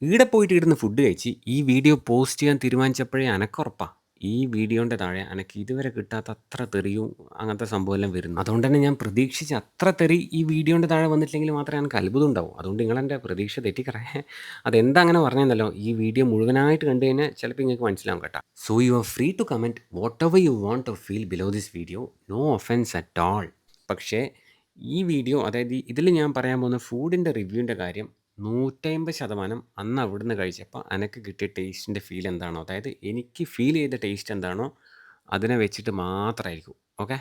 ഈടെ പോയിട്ട് ഇരുന്ന് ഫുഡ് കഴിച്ച് ഈ വീഡിയോ പോസ്റ്റ് ചെയ്യാൻ തീരുമാനിച്ചപ്പോഴേ അനക്കുറപ്പാ. ഈ വീഡിയോൻ്റെ താഴെ അനക്ക് ഇതുവരെ കിട്ടാത്ത അത്ര തെറിയും അങ്ങനത്തെ സംഭവമെല്ലാം വരുന്നു. അതുകൊണ്ട് തന്നെ ഞാൻ പ്രതീക്ഷിച്ച അത്ര തെറി ഈ വീഡിയോൻ്റെ താഴെ വന്നിട്ടില്ലെങ്കിൽ മാത്രമേ എനിക്ക് അത്ഭുതം ഉണ്ടാവും. അതുകൊണ്ട് നിങ്ങളെൻ്റെ പ്രതീക്ഷ തെറ്റിക്കറേ. അതെന്താ അങ്ങനെ പറഞ്ഞെന്നല്ലോ, ഈ വീഡിയോ മുഴുവനായിട്ട് കണ്ടു കഴിഞ്ഞാൽ ചിലപ്പോൾ നിങ്ങൾക്ക് മനസ്സിലാവും കേട്ടോ. So you are free to comment whatever you want to feel below this video. No offence at all. പക്ഷേ ഈ വീഡിയോ, അതായത് ഇതിൽ ഞാൻ പറയാൻ പോകുന്ന ഫുഡിൻ്റെ റിവ്യൂവിൻ്റെ കാര്യം 150% അന്ന് അവിടുന്ന് കഴിച്ചപ്പോൾ എനിക്ക് കിട്ടിയ ടേസ്റ്റിൻ്റെ ഫീൽ എന്താണോ, അതായത് എനിക്ക് ഫീൽ ചെയ്ത ടേസ്റ്റ് എന്താണോ അതിനെ വെച്ചിട്ട് മാത്രമായിരിക്കും. ഓക്കെ,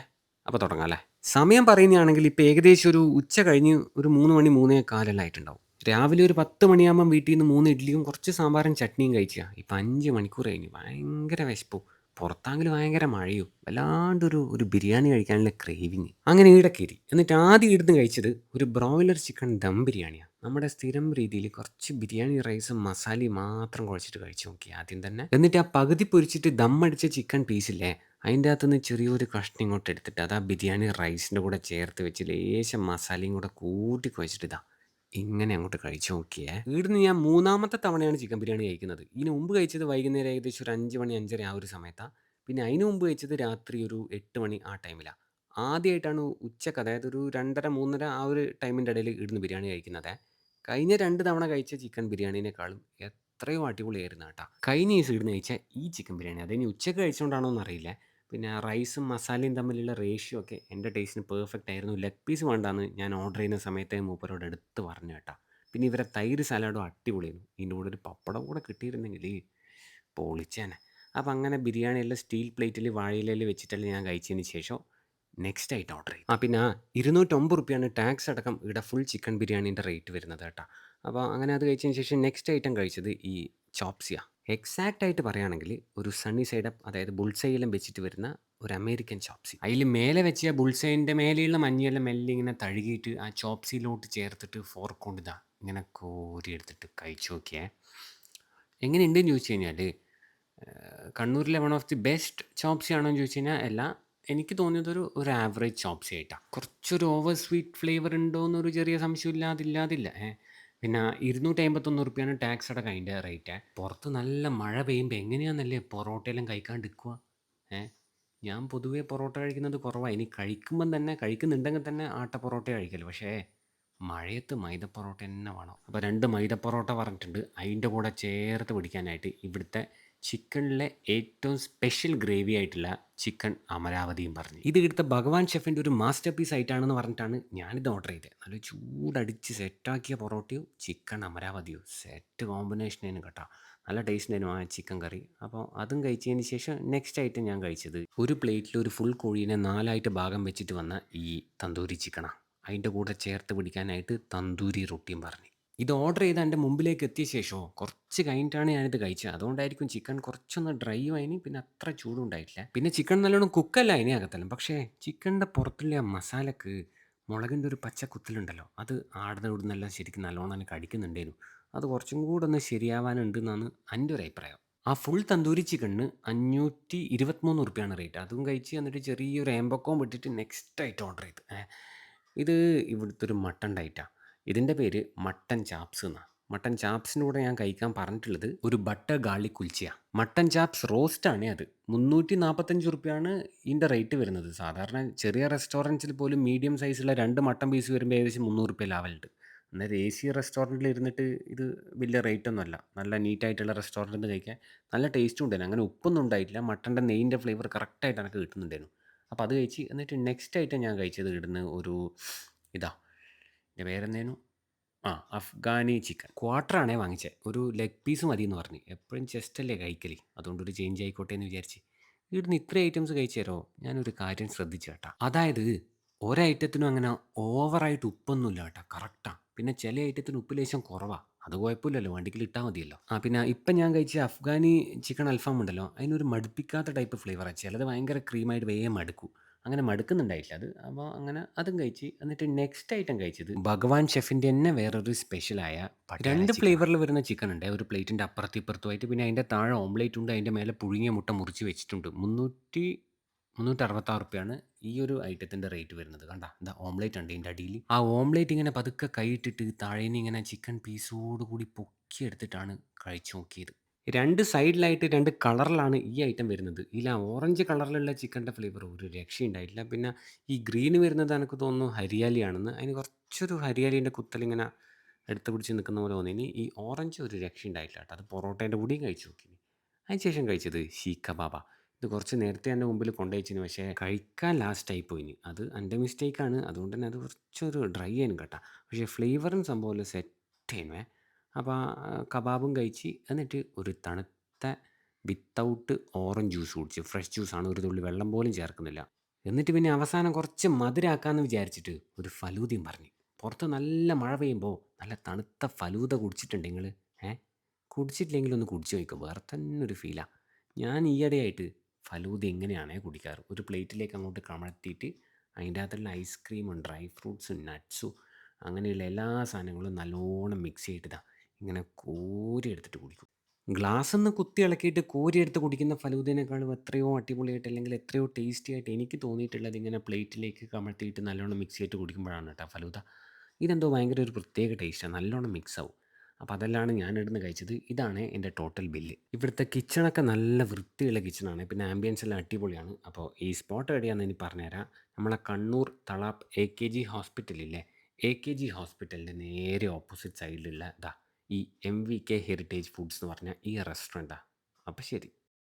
അപ്പോൾ തുടങ്ങാം അല്ലേ. സമയം പറയുകയാണെങ്കിൽ ഇപ്പോൾ ഏകദേശം ഒരു ഉച്ച കഴിഞ്ഞ് ഒരു 3 മണി 3:15 ആയിട്ടുണ്ടാവും. രാവിലെ ഒരു 10 മണിയാകുമ്പം വീട്ടിൽ നിന്ന് 3 ഇഡ്ഡലിയും കുറച്ച് സാമ്പാറും ചട്നിയും കഴിക്കുക. ഇപ്പം 5 മണിക്കൂർ കഴിഞ്ഞു. ഭയങ്കര വിശപ്പും. പുറത്താണെങ്കിൽ ഭയങ്കര മഴയും. വല്ലാണ്ടൊരു ബിരിയാണി കഴിക്കാനുള്ള ക്രേവിങ്. അങ്ങനെ ഈടെ കയറി. എന്നിട്ട് ആദ്യം ഇവിടുന്ന് കഴിച്ചത് ഒരു ബ്രോയിലർ ചിക്കൻ ദം ബിരിയാണിയാണ്. നമ്മുടെ സ്ഥിരം രീതിയിൽ കുറച്ച് ബിരിയാണി റൈസും മസാലയും മാത്രം കുഴച്ചിട്ട് കഴിച്ചു നോക്കി ആദ്യം തന്നെ. എന്നിട്ട് ആ പകുതി പൊരിച്ചിട്ട് ദം അടിച്ച ചിക്കൻ പീസില്ലേ, അതിൻ്റെ അകത്തുനിന്ന് ചെറിയൊരു കഷ്ണം ഇങ്ങോട്ട് എടുത്തിട്ട് അത് ആ ബിരിയാണി റൈസിൻ്റെ കൂടെ ചേർത്ത് വെച്ച് ലേശം മസാലയും കൂടെ കൂട്ടി കുഴച്ചിട്ട് ഇതാ ഇങ്ങനെ അങ്ങോട്ട് കഴിച്ചു നോക്കിയേ. ഇവിടുന്ന് ഞാൻ 3ാമത്തെ തവണയാണ് ചിക്കൻ ബിരിയാണി കഴിക്കുന്നത്. ഇതിന് മുമ്പ് കഴിച്ചത് വൈകുന്നേരം ഏകദേശം ഒരു 5 മണി 5:30 ആ ഒരു സമയത്താണ്. പിന്നെ അതിന് മുമ്പ് കഴിച്ചത് രാത്രി ഒരു 8 മണി ആ ടൈമിലാണ്. ആദ്യമായിട്ടാണ് ഉച്ചക്ക്, അതായത് ഒരു 2:30 3:30 ആ ഒരു ടൈമിൻ്റെ ഇടയിൽ ഇവിടുന്ന് ബിരിയാണി കഴിക്കുന്നത്. കഴിഞ്ഞ 2 തവണ കഴിച്ച ചിക്കൻ ബിരിയാണീനേക്കാളും എത്രയോ അടിപൊളിയായിരുന്നു കേട്ടോ. കഴിഞ്ഞ ദിവസം ഇവിടുന്ന് കഴിച്ച ഈ ചിക്കൻ ബിരിയാണി, അതിന് ഉച്ചക്ക് കഴിച്ചുകൊണ്ടാണോ എന്നറിയില്ല, പിന്നെ റൈസും മസാലയും തമ്മിലുള്ള റേഷ്യോ ഒക്കെ എൻ്റെ ടേസ്റ്റിന് പെർഫെക്റ്റ് ആയിരുന്നു. ലെഗ് പീസ് വേണ്ടാന്ന് ഞാൻ ഓർഡർ ചെയ്യുന്ന സമയത്തെ മൂപ്പരോട് എടുത്ത് പറഞ്ഞു കേട്ടോ. പിന്നെ ഇവരെ തൈര് സലാഡും അടിപൊളിയായിരുന്നു. ഇതിൻ്റെ കൂടെ ഒരു പപ്പടം കൂടെ കിട്ടിയിരുന്നെങ്കിൽ പൊളിച്ചേനെ. അപ്പം അങ്ങനെ ബിരിയാണി എല്ലാം സ്റ്റീൽ പ്ലേറ്റിൽ വാഴയിലയിൽ വെച്ചിട്ടെല്ലാം ഞാൻ കഴിച്ചതിന് ശേഷം നെക്സ്റ്റ് ആയിട്ട് ഓർഡർ ചെയ്തു. പിന്നെ 209 റുപ്യാണ് ടാക്സ് അടക്കം ഇവിടെ ഫുൾ ചിക്കൻ ബിരിയാണീൻ്റെ റേറ്റ് വരുന്നത് കേട്ടോ. അപ്പോൾ അങ്ങനെ അത് കഴിച്ചതിന് ശേഷം നെക്സ്റ്റ് ഐറ്റം കഴിച്ചത് ഈ ചോപ്സിയ. എക്സാക്റ്റ് ആയിട്ട് പറയുകയാണെങ്കിൽ ഒരു സണ്ണി സൈഡ് അപ്പ്, അതായത് ബുൾസൈയെല്ലാം വെച്ചിട്ട് വരുന്ന ഒരു അമേരിക്കൻ ചോപ്സി. അതിൽ മേലെ വെച്ച ബുൾസൈൻ്റെ മേലെയുള്ള മഞ്ഞയെല്ലാം മെല്ലെ ഇങ്ങനെ തഴുകിയിട്ട് ആ ചോപ്സിയിലോട്ട് ചേർത്തിട്ട് ഫോർക്ക് കൊണ്ട് ഇതാ ഇങ്ങനെ കോരി എടുത്തിട്ട് കഴിച്ചു നോക്കിയേ. എങ്ങനെയുണ്ടെന്ന് ചോദിച്ചു കഴിഞ്ഞാൽ, കണ്ണൂരിലെ one of the best chop suey ആണോ എന്ന് ചോദിച്ചു കഴിഞ്ഞാൽ അല്ല, എനിക്ക് തോന്നിയത് ഒരു ആവറേജ് ചോപ്സി ആയിട്ടാണ്. കുറച്ചൊരു ഓവർ സ്വീറ്റ് ഫ്ലേവർ ഉണ്ടോ എന്നൊരു ചെറിയ സംശയം ഇല്ലാതില്ല. പിന്നെ 251 റുപ്യാണ് ടാക്സ് അടക്കം അതിൻ്റെ റേറ്റ്. പുറത്ത് നല്ല മഴ പെയ്യുമ്പോൾ എങ്ങനെയാണെന്നല്ലേ പൊറോട്ടയെല്ലാം കഴിക്കാണ്ടിരിക്കുക. ഞാൻ പൊതുവേ പൊറോട്ട കഴിക്കുന്നത് കുറവാണ്. ഇനി കഴിക്കുമ്പം തന്നെ കഴിക്കുന്നുണ്ടെങ്കിൽ തന്നെ ആട്ട പൊറോട്ട കഴിക്കല്. പക്ഷേ മഴയത്ത് മൈദ പൊറോട്ട തന്നെ വേണം. അപ്പോൾ 2 മൈദ പൊറോട്ട പറഞ്ഞിട്ടുണ്ട്. അതിൻ്റെ കൂടെ ചേർത്ത് പിടിക്കാനായിട്ട് ഇവിടുത്തെ ചിക്കനിലെ ഏറ്റവും സ്പെഷ്യൽ ഗ്രേവി ആയിട്ടുള്ള ചിക്കൻ അമരാവതിയും പറഞ്ഞു. ഇത് ഇവിടുത്തെ ഭഗവാൻ ഷെഫിൻ്റെ ഒരു മാസ്റ്റർ പീസ് ആയിട്ടാണെന്ന് പറഞ്ഞിട്ടാണ് ഞാനിത് ഓർഡർ ചെയ്തത്. നല്ല ചൂടടിച്ച് സെറ്റാക്കിയ പൊറോട്ടയും ചിക്കൻ അമരാവതിയും സെറ്റ് കോമ്പിനേഷനായിരുന്നു കേട്ടോ. നല്ല ടേസ്റ്റിനായിരുന്നു ആ ചിക്കൻ കറി. അപ്പോൾ അതും കഴിച്ചതിന് ശേഷം നെക്സ്റ്റ് ഐറ്റം ഞാൻ കഴിച്ചത് ഒരു പ്ലേറ്റിൽ ഒരു ഫുൾ കോഴീനെ 4ആയിട്ട് ഭാഗം വെച്ചിട്ട് വന്ന ഈ തന്തൂരി ചിക്കനാണ്. അതിൻ്റെ കൂടെ ചേർത്ത് പിടിക്കാനായിട്ട് തന്തൂരി റൊട്ടിയും പറഞ്ഞു. ഇത് ഓർഡർ ചെയ്ത് എൻ്റെ മുമ്പിലേക്ക് എത്തിയ ശേഷമോ കുറച്ച് കഴിഞ്ഞിട്ടാണ് ഞാനിത് കഴിച്ചത്. അതുകൊണ്ടായിരിക്കും ചിക്കൻ കുറച്ചൊന്ന് ഡ്രൈ ആയിന്, പിന്നെ അത്ര ചൂടും ഉണ്ടായിട്ടില്ല. പിന്നെ ചിക്കൻ നല്ലോണം കുക്കല്ല അതിനെ അകത്തെല്ലാം. പക്ഷേ ചിക്കൻ്റെ പുറത്തുള്ള ആ മസാലക്ക് മുളകിൻ്റെ ഒരു പച്ച കുത്തലുണ്ടല്ലോ, അത് ആടുന്ന ഇവിടുന്നെല്ലാം ശരിക്കും നല്ലോണം എനിക്ക് അടിക്കുന്നുണ്ടായിരുന്നു. അത് കുറച്ചും കൂടെ ഒന്ന് ശരിയാവാനുണ്ടെന്നാണ് എൻ്റെ ഒരു അഭിപ്രായം. ആ ഫുൾ തന്തൂരി ചിക്കണിന് 523 റുപ്യാണ് റേറ്റ്. അതും കഴിച്ച് എന്നിട്ട് ചെറിയൊരു ഏമ്പക്കവും വിട്ടിട്ട് നെക്സ്റ്റ് ആയിട്ട് ഓർഡർ ചെയ്ത്. ഇത് ഇവിടുത്തെ ഒരു മട്ടൺ ഡയറ്റാണ്. ഇതിൻ്റെ പേര് മട്ടൻ ചാപ്സ് എന്നാണ്. മട്ടൻ ചാപ്സിൻ്റെ കൂടെ ഞാൻ കഴിക്കാൻ പറഞ്ഞിട്ടുള്ളത് ഒരു ബട്ടർ ഗാർലിക് കുൽച്ചയാണ്. മട്ടൻ ചാപ്സ് റോസ്റ്റാണ് അത്. 345 റുപ്യാണ് ഇതിൻ്റെ റേറ്റ് വരുന്നത്. സാധാരണ ചെറിയ റെസ്റ്റോറൻറ്റ്സിൽ പോലും മീഡിയം സൈസുള്ള 2 മട്ടൺ പീസ് വരുമ്പോൾ ഏകദേശം 300 റുപ്യ ലാഭമുണ്ട്. അന്നേരം AC റെസ്റ്റോറൻറ്റിൽ ഇരുന്നിട്ട് ഇത് വലിയ റേറ്റൊന്നുമല്ല. നല്ല നീറ്റായിട്ടുള്ള റെസ്റ്റോറൻറ്റിൽ നിന്ന് കഴിക്കാൻ നല്ല ടേസ്റ്റും ഉണ്ടായിരുന്നു. അങ്ങനെ ഉപ്പൊന്നും ഉണ്ടായിട്ടില്ല. മട്ടൻ്റെ നെയ്യിൻ്റെ ഫ്ലേവർ കറക്റ്റായിട്ട് എനിക്ക് കിട്ടുന്നുണ്ടായിരുന്നു. അപ്പോൾ അത് കഴിച്ച് എന്നിട്ട് നെക്സ്റ്റ് ഐറ്റം ഞാൻ കഴിച്ചത് ഇവിടുന്ന് ഒരു ഇതാ, എൻ്റെ പേരെന്തേനു, അഫ്ഗാനി ചിക്കൻ ക്വാർട്ടറാണേ വാങ്ങിച്ചത്. ഒരു ലെഗ് പീസ് മതി എന്ന് പറഞ്ഞ്. എപ്പോഴും ചെസ്റ്റല്ലേ കഴിക്കല്, അതുകൊണ്ടൊരു ചേഞ്ച് ആയിക്കോട്ടെ എന്ന് വിചാരിച്ച് ഇവിടുന്ന് ഇത്ര ഐറ്റംസ് കഴിച്ചു തരുമോ. ഞാനൊരു കാര്യം ശ്രദ്ധിച്ചു കേട്ടോ, അതായത് ഒരൈറ്റത്തിനും അങ്ങനെ ഓവറായിട്ട് ഉപ്പൊന്നുമില്ല കേട്ടോ, കറക്റ്റാണ്. പിന്നെ ചില ഐറ്റത്തിന് ഉപ്പ് ലേശം കുറവാണ്. അത് കുഴപ്പമില്ലല്ലോ, വണ്ടിക്കിൽ ഇട്ടാൽ മതിയല്ലോ. പിന്നെ ഇപ്പം ഞാൻ കഴിച്ച അഫ്ഗാനി ചിക്കൻ അൽഫാം ഉണ്ടല്ലോ, അതിനൊരു മടുപ്പിക്കാത്ത ടൈപ്പ് ഫ്ലേവറാണ്. ചിലത് ഭയങ്കര ക്രീമായിട്ട് വേഗം മടുക്കും. അങ്ങനെ മടുക്കുന്നുണ്ടായില്ല അത്. അപ്പോൾ അങ്ങനെ അതും കഴിച്ച് എന്നിട്ട് നെക്സ്റ്റ് ഐറ്റം കഴിച്ചത് ഭഗവാൻ ഷെഫിൻ്റെ തന്നെ വേറൊരു സ്പെഷ്യലായ പട്ടിയാല 2 ഫ്ലേവറിൽ വരുന്ന ചിക്കൻ ഉണ്ട്. ഒരു പ്ലേറ്റിൻ്റെ അപ്പുറത്തും ഇപ്പുറത്തുമായിട്ട്. പിന്നെ അതിൻ്റെ താഴെ ഓംലേറ്റ് ഉണ്ട്. അതിൻ്റെ മേലെ പുഴുങ്ങിയ മുട്ട മുറിച്ച് വെച്ചിട്ടുണ്ട്. 366 ഈ ഒരു ഐറ്റത്തിൻ്റെ റേറ്റ് വരുന്നത്. കണ്ടാ എന്താ ഓംലേറ്റ് ഉണ്ട് ഇതിൻ്റെ അടിയിൽ. ആ ഓംലേറ്റ് ഇങ്ങനെ പതുക്കെ കൈയിട്ടിട്ട് താഴേന്ന് ഇങ്ങനെ ചിക്കൻ പീസോട് കൂടി പൊക്കിയെടുത്തിട്ടാണ് കഴിച്ചു നോക്കിയത്. 2 സൈഡിലായിട്ട് 2 കളറിലാണ് ഈ ഐറ്റം വരുന്നത്. ഇതിൽ ആ ഓറഞ്ച് കളറിലുള്ള ചിക്കൻ്റെ ഫ്ലേവർ ഒരു രക്ഷയുണ്ടായിട്ടില്ല. പിന്നെ ഈ ഗ്രീന് വരുന്നത് എനിക്ക് തോന്നുന്നു ഹരിയാലിയാണെന്ന്. അതിന് കുറച്ചൊരു ഹരിയാലീൻ്റെ കുത്തലിങ്ങനെ എടുത്ത് പിടിച്ച് നിൽക്കുന്ന പോലെ തോന്നി. ഇനി ഈ ഓറഞ്ച് ഒരു രക്ഷയുണ്ടായിട്ടില്ല കേട്ടോ. അത് പൊറോട്ടേൻ്റെ കൂടെയും കഴിച്ചു നോക്കി. അതിന് ശേഷം കഴിച്ചത് ഷീഖ് കബാബ. ഇത് കുറച്ച് നേരത്തെ എൻ്റെ മുമ്പിൽ കൊണ്ടുവച്ചിന്, പക്ഷേ കഴിക്കാൻ ലാസ്റ്റായി പോയിന്. അത് എൻ്റെ മിസ്റ്റേക്കാണ്. അതുകൊണ്ട് തന്നെ അത് കുറച്ചൊരു ഡ്രൈ ആയിരുന്നു കേട്ടോ. പക്ഷേ ഫ്ലേവറും സംഭവം സെറ്റായിനുവേ. അപ്പോൾ കബാബും കഴിച്ച് എന്നിട്ട് ഒരു തണുത്ത വിത്തൗട്ട് ഓറഞ്ച് ജ്യൂസ് കുടിച്ച്. ഫ്രഷ് ജ്യൂസാണ്, ഒരു തുള്ളി വെള്ളം പോലും ചേർക്കുന്നില്ല. എന്നിട്ട് പിന്നെ അവസാനം കുറച്ച് മധുരമാക്കാമെന്ന് വിചാരിച്ചിട്ട് ഒരു ഫലൂദയും പറഞ്ഞു. പുറത്ത് നല്ല മഴ പെയ്യുമ്പോൾ നല്ല തണുത്ത ഫലൂദ കുടിച്ചിട്ടുണ്ട് നിങ്ങൾ? കുടിച്ചിട്ടില്ലെങ്കിൽ ഒന്ന് കുടിച്ച് നോക്കുക, വേറെ തന്നെ ഒരു ഫീലാണ്. ഞാൻ ഈയിടെയായിട്ട് ഫലൂദ എങ്ങനെയാണേ കുടിക്കാറ്, ഒരു പ്ലേറ്റിലേക്ക് അങ്ങോട്ട് കമഴ്ത്തിയിട്ട് അതിൻ്റെ അകത്തുള്ള ഐസ്ക്രീമും ഡ്രൈ ഫ്രൂട്ട്സും നട്ട്സും അങ്ങനെയുള്ള എല്ലാ സാധനങ്ങളും നല്ലോണം മിക്സ് ചെയ്തിട്ട് ഇങ്ങനെ കോരി എടുത്തിട്ട് കുടിക്കും. ഗ്ലാസ്സിൽ നിന്ന് കുത്തി ഇളക്കിയിട്ട് കോരിയെടുത്ത് കുടിക്കുന്ന ഫലൂദേനേക്കാളും എത്രയോ അടിപൊളിയായിട്ട്, അല്ലെങ്കിൽ എത്രയോ ടേസ്റ്റി ആയിട്ട് എനിക്ക് തോന്നിയിട്ടുള്ളത് ഇങ്ങനെ പ്ലേറ്റിലേക്ക് കമഴ്ത്തിയിട്ട് നല്ലോണം മിക്സ് ചെയ്തിട്ട് കുടിക്കുമ്പോഴാണ് കേട്ടോ ഫലൂദ. ഇതെന്തോ ഭയങ്കര ഒരു പ്രത്യേക ടേസ്റ്റാണ്, നല്ലോണം മിക്സ് ആവും. അപ്പോൾ അതെല്ലാം ഞാൻ ഇവിടുന്ന് കഴിച്ചത്. ഇതാണ് എൻ്റെ ടോട്ടൽ ബില്ല്. ഇവിടുത്തെ കിച്ചണൊക്കെ നല്ല വൃത്തിയുള്ള കിച്ചണാണ്, പിന്നെ ആംബിയൻസ് എല്ലാം അടിപൊളിയാണ്. അപ്പോൾ ഈ സ്പോട്ട് എവിടെയാണെന്ന് ഇനി പറഞ്ഞുതരാം. നമ്മളെ കണ്ണൂർ തളാപ്പ് AKG ഹോസ്പിറ്റലില്ലേ, AKG ഹോസ്പിറ്റലിൻ്റെ നേരെ ഓപ്പോസിറ്റ് സൈഡിലുള്ള ഈ MVK ഹെറിറ്റേജ് ഫുഡ്സ് എന്ന് പറഞ്ഞ ഈ റെസ്റ്റോറൻറ്റാണ്. അപ്പോൾ ശരി.